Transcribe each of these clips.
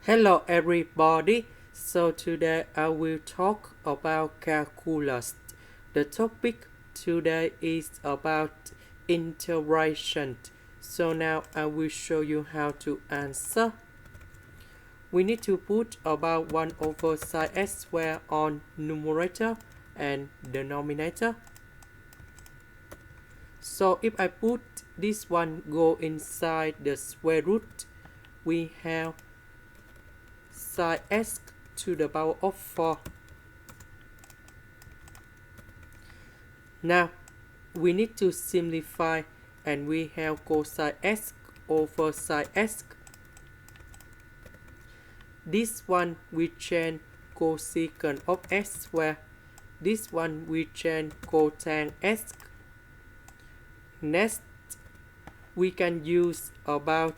Hello everybody, so today I will talk about calculus. The topic today is about integration. So now I will show you how to answer. We need to put about 1 over sine x squared on numerator and denominator. So if I put this one go inside the square root, we have sine x to the power of 4. Now we need to simplify, and we have cosine x over sine x. This one we change cosecant of x squared. This one we change cotangent x. Next, we can use about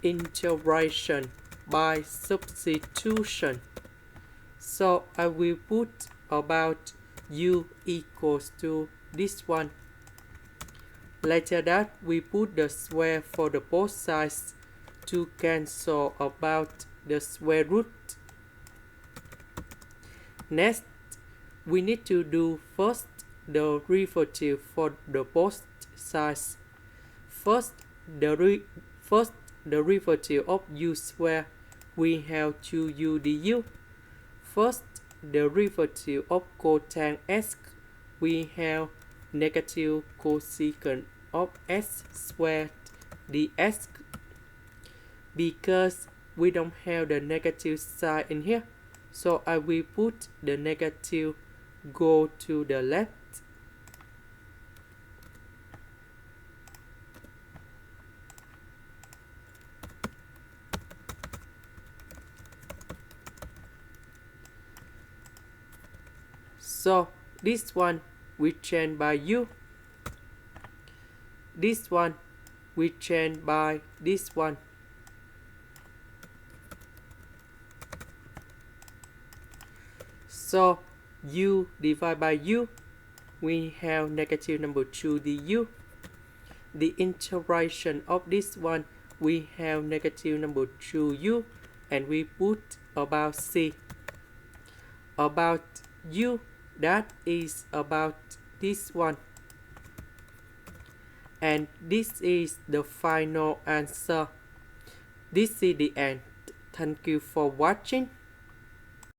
integration by substitution. So I will put about u equals to this one. Later that we put the square for the both sides to cancel about the square root. Next, we need to do first the derivative for the both sides. First the derivative of u squared, we have 2u du. First derivative of cotangent x, we have negative cosecant of x squared dx. Because we don't have the negative sign in here, so I will put the negative go to the left. So this one we change by u. This one we change by this one. So u divided by u, we have negative number 2 du. The integration of this one, we have negative number 2u, and we put about c. About u, that is about this one. And this is the final answer. This is the end. Thank you for watching.